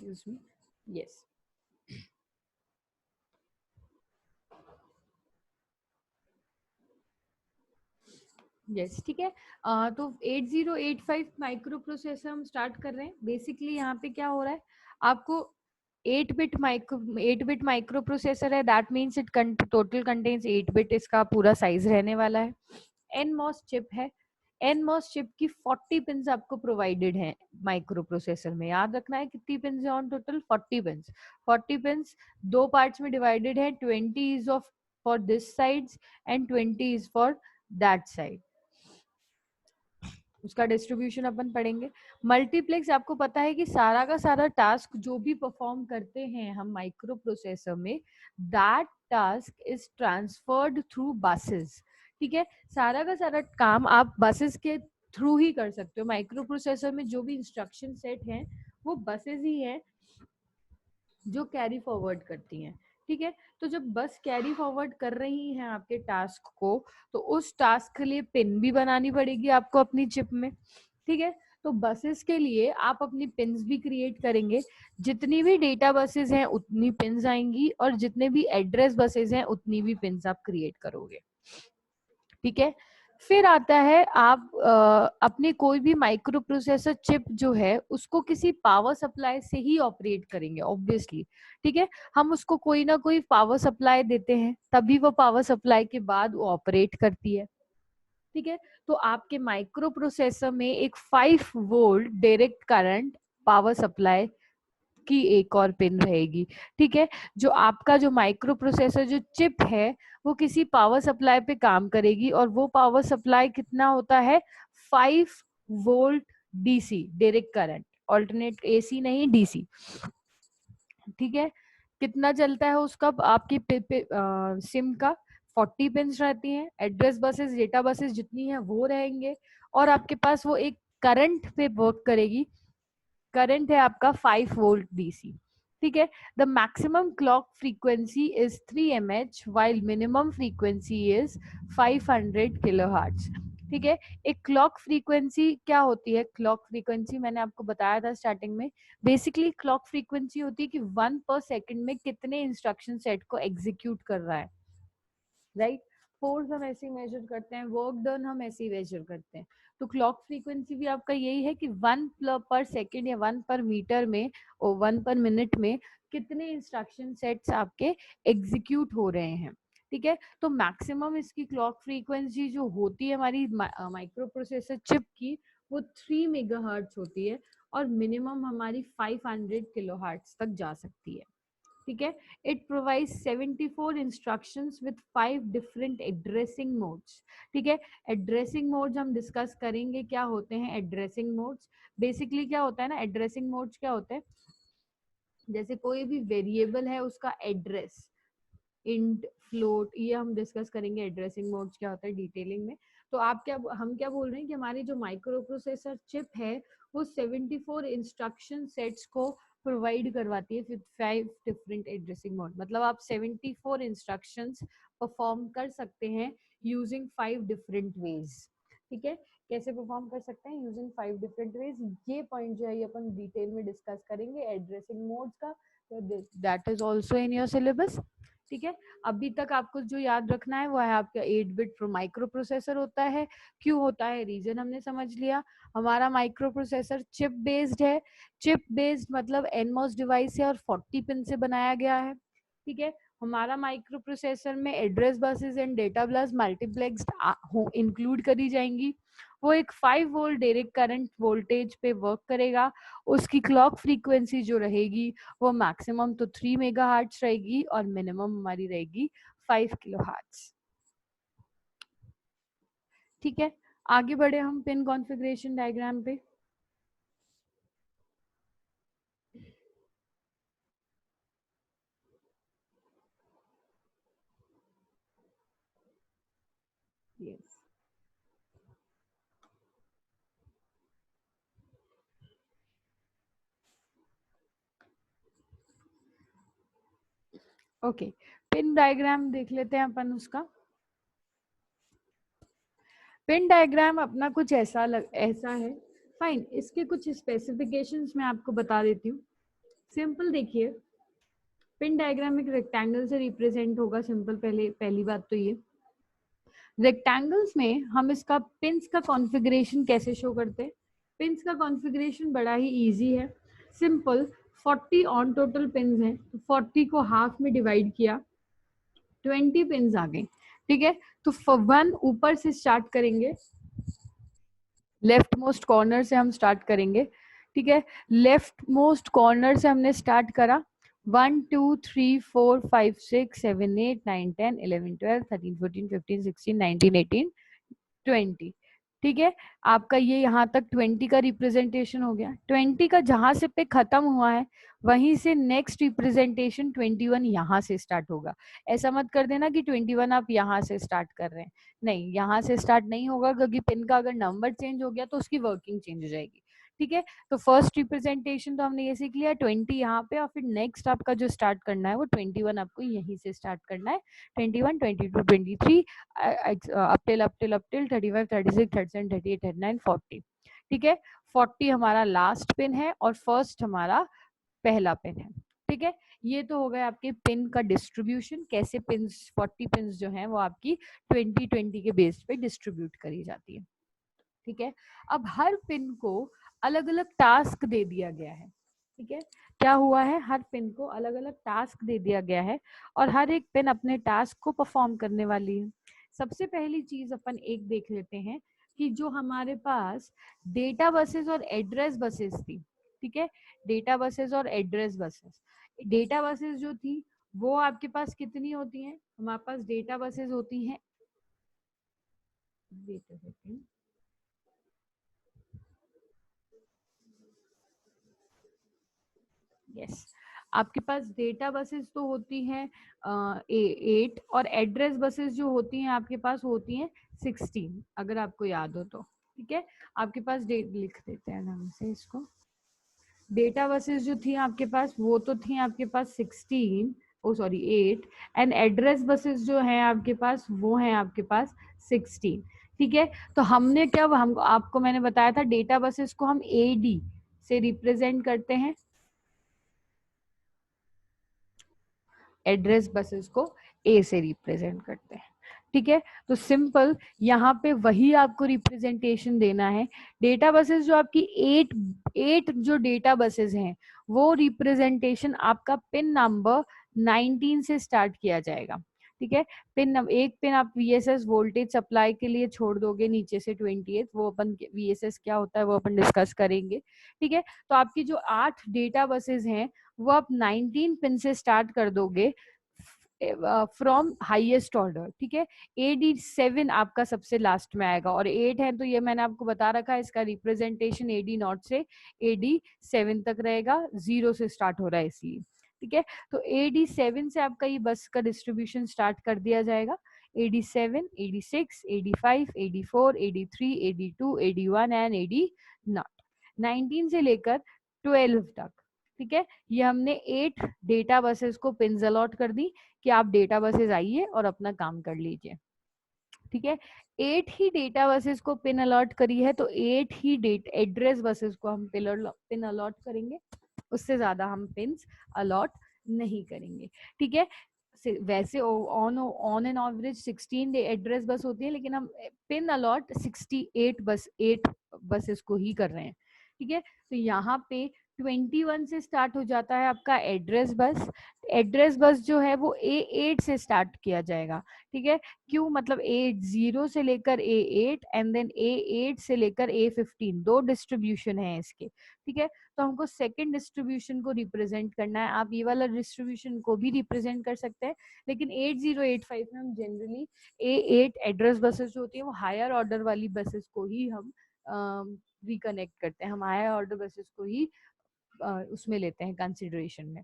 excuse me. Yes. Yes ठीक है। तो 8085 माइक्रो प्रोसेसर हम स्टार्ट कर रहे हैं। बेसिकली यहाँ पे क्या हो रहा है, आपको 8 बिट माइक्रो प्रोसेसर है, that means it total contains 8 bit, इसका पूरा साइज रहने वाला है। एनमॉस चिप है, एनमॉस चिप की 40 पिंस आपको प्रोवाइडेड है माइक्रो प्रोसेसर में। याद रखना है कितनी पिंस है ऑन टोटल, 40 पिंस। 40 पिंस दो पार्ट्स में डिवाइडेड है, 20 is of for this sides and 20 is for that side. उसका डिस्ट्रीब्यूशन अपन पढ़ेंगे। मल्टीप्लेक्स आपको पता है कि सारा का सारा टास्क जो भी परफॉर्म करते हैं हम माइक्रो प्रोसेसर में, that task is transferred through buses. ठीक है, सारा का सारा काम आप बसेस के थ्रू ही कर सकते हो। माइक्रो प्रोसेसर में जो भी इंस्ट्रक्शन सेट हैं वो बसेस ही हैं जो कैरी फॉरवर्ड करती हैं। ठीक है, तो जब बस कैरी फॉरवर्ड कर रही हैं आपके टास्क को, तो उस टास्क के लिए पिन भी बनानी पड़ेगी आपको अपनी चिप में। ठीक है, तो बसेस के लिए आप अपनी पिन्स भी क्रिएट करेंगे। जितनी भी डेटा बसेस हैं उतनी पिन्स आएंगी, और जितने भी एड्रेस बसेस हैं उतनी भी पिन्स आप क्रिएट करोगे। ठीक है, फिर आता है आप अपने कोई भी माइक्रो प्रोसेसर चिप जो है उसको किसी पावर सप्लाई से ही ऑपरेट करेंगे ऑब्वियसली। ठीक है, हम उसको कोई ना कोई पावर सप्लाई देते हैं, तभी वो पावर सप्लाई के बाद वो ऑपरेट करती है। ठीक है, तो आपके माइक्रो प्रोसेसर में एक 5 volt direct current power supply की एक और पिन रहेगी। ठीक है, जो आपका जो माइक्रो प्रोसेसर जो चिप है वो किसी पावर सप्लाई पे काम करेगी, और वो पावर सप्लाई कितना होता है, 5 volt DC direct current, alternate AC नहीं डीसी। ठीक है, कितना चलता है उसका आपकी सिम का, 40 पिंस रहती हैं। एड्रेस बसेस डेटा बसेस जितनी है वो रहेंगे, और आपके पास वो एक करंट पे वर्क करेगी। करंट है आपका 5 वोल्ट डीसी। ठीक है, the maximum clock frequency is 3 mH while minimum frequency is 500 kilohertz. ठीक है, एक क्लॉक फ्रीक्वेंसी क्या होती है, क्लॉक फ्रीक्वेंसी मैंने आपको बताया था स्टार्टिंग में। बेसिकली क्लॉक फ्रीक्वेंसी होती है कि 1 पर सेकंड में कितने इंस्ट्रक्शन सेट को एग्जीक्यूट कर रहा है, राइट। फोर्स हम ऐसे ही मेजर करते हैं, वर्क डन हम ऐसे ही मेजर करते हैं। तो क्लॉक फ्रीक्वेंसी भी आपका यही है कि 1 पर सेकेंड या 1 पर मीटर में और 1 पर मिनट में कितने इंस्ट्रक्शन सेट्स आपके एग्जीक्यूट हो रहे हैं। ठीक है, तो मैक्सिमम इसकी क्लॉक फ्रीक्वेंसी जो होती है हमारी माइक्रो प्रोसेसर चिप की, वो 3 मेगाहर्ट्ज होती है, और मिनिमम हमारी 500 किलोहर्ट्ज तक जा सकती है। ठीक है, it provide 74 instructions with 5 different addressing modes. ठीक है, एड्रेसिंग मोड्स हम डिस्कस करेंगे क्या होते हैं एड्रेसिंग मोड्स। बेसिकली क्या होता है ना, एड्रेसिंग मोड्स क्या होते हैं, जैसे कोई भी वेरिएबल है उसका एड्रेस, इंट फ्लोट, ये हम डिस्कस करेंगे एड्रेसिंग मोड्स क्या होता है डिटेलिंग में। तो आप क्या, हम क्या बोल रहे हैं कि हमारी जो माइक्रो प्रोसेसर चिप है वो 74 इंस्ट्रक्शन सेट्स को प्रोवाइड करवाती है विद 5 डिफरेंट एड्रेसिंग मोड। मतलब आप 74 इंस्ट्रक्शंस परफॉर्म कर सकते हैं यूजिंग 5 डिफरेंट वेज। ठीक है, कैसे परफॉर्म कर सकते हैं यूजिंग 5 डिफरेंट वेज, ये पॉइंट जो है ये अपन डिटेल में डिस्कस करेंगे एड्रेसिंग मोड्स का। तो that is also in your syllabus. ठीक है, अभी तक आपको जो याद रखना है वो है आपका 8 बिट माइक्रो प्रोसेसर होता है। क्यों होता है, रीजन हमने समझ लिया। हमारा माइक्रो प्रोसेसर चिप बेस्ड है। चिप बेस्ड मतलब एनमॉस डिवाइस है और 40 पिन से बनाया गया है। ठीक है, हमारा माइक्रो प्रोसेसर में address buses and data bus multiplex include करी जाएंगी। वो एक 5 वोल्ट डायरेक्ट करंट वोल्टेज पे वर्क करेगा। उसकी क्लॉक फ्रीक्वेंसी जो रहेगी वो मैक्सिमम तो 3 मेगाहर्ट्ज रहेगी, और मिनिमम हमारी रहेगी 5 किलोहर्ट्ज। ठीक है, आगे बढ़े हम पिन कॉन्फ़िगरेशन डायग्राम पे। यस, ओके, पिन डायग्राम देख लेते हैं अपन उसका। पिन डायग्राम अपना कुछ ऐसा है। फाइन, इसके कुछ स्पेसिफिकेशंस मैं आपको बता देती हूँ। सिंपल देखिए, पिन डायग्राम एक रेक्टेंगल से रिप्रेजेंट होगा। सिंपल, पहली बात तो ये रेक्टेंगल्स में हम इसका पिंस का कॉन्फ़िगरेशन कैसे शो करते हैं। पिंस का कॉन्फ़िगरेशन बड़ा ही इजी है, सिंपल। 40 ऑन टोटल पिंस हैं, तो 40 को हाफ में डिवाइड किया, 20 पिंस आ गई। ठीक है, तो 1 ऊपर से स्टार्ट करेंगे, लेफ्ट मोस्ट कॉर्नर से हम स्टार्ट करेंगे। ठीक है, लेफ्ट मोस्ट कॉर्नर से हमने स्टार्ट करा, 1 2 3 4 5 6 7 8 9 10 11 12 13 14 15 16 19 18 20। ठीक है, आपका ये यहाँ तक 20 का रिप्रेजेंटेशन हो गया। 20 का जहां से पे खत्म हुआ है, वहीं से नेक्स्ट रिप्रेजेंटेशन 21 यहाँ से स्टार्ट होगा। ऐसा मत कर देना कि 21 आप यहाँ से स्टार्ट कर रहे हैं, नहीं, यहाँ से स्टार्ट नहीं होगा, क्योंकि पिन का अगर नंबर चेंज हो गया तो उसकी वर्किंग चेंज हो जाएगी। ठीक है, तो फर्स्ट रिप्रेजेंटेशन तो हमने ये सीख लिया, 20 यहाँ पे, और फिर नेक्स्ट आपका जो स्टार्ट करना है वो 21 आपको यहीं से स्टार्ट करना है। 21 22 23 up till 35 36 37 38 39 40। ठीक है, 40 हमारा लास्ट पिन है और फर्स्ट हमारा पहला पिन है। ठीक है, ये तो हो गया आपके पिन का डिस्ट्रीब्यूशन, कैसे पिन 40 पिन जो है वो आपकी 20 के बेस पे डिस्ट्रीब्यूट करी जाती है। ठीक है, अब हर पिन को अलग अलग टास्क दे दिया गया है। ठीक है, क्या हुआ है, हर पिन को अलग अलग टास्क दे दिया गया है और हर एक पिन अपने टास्क को परफॉर्म करने वाली है। सबसे पहली चीज अपन एक देख लेते हैं कि जो हमारे पास डेटा बसेस और एड्रेस बसेस थी। ठीक है, डेटा बसेस और एड्रेस बसेस, डेटा बसेस जो थी वो आपके पास कितनी होती हैं, हमारे पास डेटा बसेस होती हैं, वेट अ सेकंड, यस, आपके पास डेटा बसेस तो होती हैं 8, और एड्रेस बसेस जो होती हैं आपके पास होती हैं 16, अगर आपको याद हो तो। ठीक है, आपके पास डेट लिख देते हैं ढंग से इसको। डेटा बसेस जो थी आपके पास वो तो थी आपके पास 16, ओ सॉरी 8, एंड एड्रेस बसेस जो हैं आपके पास वो हैं आपके पास 16। ठीक है, तो हमने क्या, हम आपको मैंने बताया था डेटा बसेस को हम एडी से रिप्रेजेंट करते हैं, एड्रेस बसेस को ए से रिप्रेजेंट करते हैं। ठीक है, तो सिंपल यहाँ पे वही आपको रिप्रेजेंटेशन देना है। डेटा बसेस जो आपकी 8 जो डेटा बसेस हैं वो रिप्रेजेंटेशन आपका पिन नंबर 19 से स्टार्ट किया जाएगा। ठीक है, एक पिन आप वीएसएस वोल्टेज सप्लाई के लिए छोड़ दोगे नीचे से 28, वो अपन वीएसएस क्या होता है वो अपन डिस्कस करेंगे। ठीक है, तो आपकी जो 8 डेटा बसेस हैं वो आप 19 पिन से स्टार्ट कर दोगे फ्रॉम हाईएस्ट ऑर्डर। ठीक है, AD7 आपका सबसे लास्ट में आएगा, और 8 है तो ये मैंने आपको बता रखा है, इसका रिप्रेजेंटेशन AD0 से AD7 तक रहेगा, 0 से स्टार्ट हो रहा है इसलिए। ठीक है, तो AD7 से आपका ये बस का डिस्ट्रीब्यूशन स्टार्ट कर दिया जाएगा। AD7, AD6, AD5, AD4, AD3, AD2, AD1 and AD0, 19 से लेकर 12 तक। ठीक है, ये हमने 8 डेटा बसेस को पिन्स अलॉट कर दी कि आप डेटा बसेस आइए और अपना काम कर लीजिए। ठीक है, 8 ही डेटा बसेस को पिन अलॉट करी है, तो 8 ही एड्रेस बसेस को हम पिन अलॉट करेंगे, उससे ज्यादा हम पिन्स अलॉट नहीं करेंगे। ठीक है, वैसे on an average 16 address bus होती है, लेकिन हम पिन अलॉट 68 8 बसेस को ही कर रहे हैं। ठीक है, तो यहाँ पे 21 से स्टार्ट हो जाता है आपका एड्रेस बस। एड्रेस बस जो है वो A8 से स्टार्ट किया जाएगा। ठीक है, क्यों, मतलब A0 से लेकर A8 एंड देन A8 से लेकर A15, 2 डिस्ट्रीब्यूशन है इसके। ठीक है, तो हमको सेकंड डिस्ट्रीब्यूशन को रिप्रेजेंट करना है। आप ये वाला डिस्ट्रीब्यूशन को भी रिप्रेजेंट कर सकते हैं, लेकिन 8085 में हम जनरली A8 एड्रेस बसेस जो होती है वो हायर ऑर्डर वाली बसेस को ही हम रिकनेक्ट करते हैं, हम हायर ऑर्डर बसेस को ही उसमें लेते हैं कंसिडरेशन में।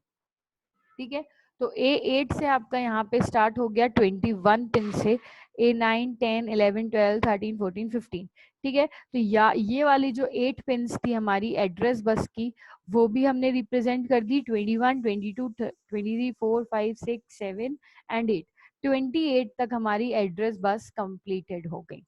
ठीक है, तो A8 से आपका यहाँ पे स्टार्ट हो गया 21 पिन से, A9 10 11 12 13 14 15। ठीक है, तो ये वाली जो 8 पिन्स थी हमारी एड्रेस बस की, वो भी हमने रिप्रेजेंट कर दी 21 22 23 4 5 6 7 एंड 8, 28 तक हमारी एड्रेस बस कंप्लीटेड हो गई।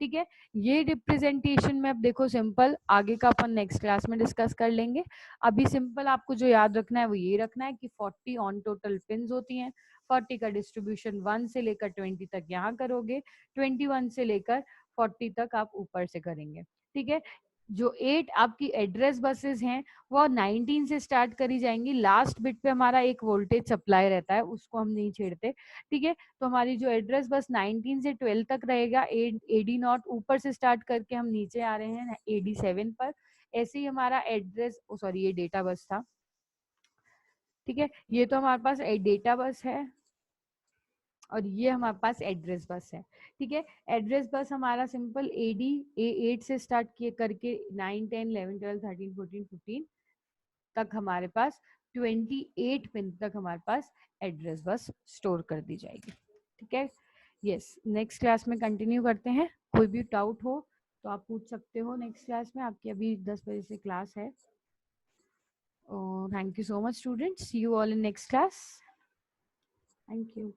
ठीक है। ये रिप्रेजेंटेशन में अब देखो सिंपल, आगे का अपन नेक्स्ट क्लास में डिस्कस कर लेंगे। अभी सिंपल आपको जो याद रखना है वो ये रखना है कि 40 ऑन टोटल पिन्स होती हैं। 40 का डिस्ट्रीब्यूशन 1 से लेकर 20 तक यहाँ करोगे, 21 से लेकर 40 तक आप ऊपर से करेंगे। ठीक है। जो 8 आपकी एड्रेस बसेस हैं वो 19 से स्टार्ट करी जाएंगी। लास्ट बिट पे हमारा एक वोल्टेज सप्लाई रहता है, उसको हम नहीं छेड़ते। ठीक है। तो हमारी जो एड्रेस बस 19 से 12 तक रहेगा। एडी नॉट ऊपर से स्टार्ट करके हम नीचे आ रहे हैं एडी 7 पर। ऐसे ही हमारा एड्रेस, सॉरी ये डेटा बस था। ठीक है। ये तो हमारे पास डेटा बस है और ये हमारे पास एड्रेस बस है। ठीक है। एड्रेस बस हमारा सिंपल एडी A8 से स्टार्ट किए करके 9 10 11 12 13 14 15 तक हमारे पास 28 पिन तक हमारे पास एड्रेस बस स्टोर कर दी जाएगी। ठीक है। यस, नेक्स्ट क्लास में कंटिन्यू करते हैं। कोई भी डाउट हो तो आप पूछ सकते हो नेक्स्ट क्लास में। आपकी अभी 10 बजे से क्लास है। Thank you so much students, see you all in next class. Thank you.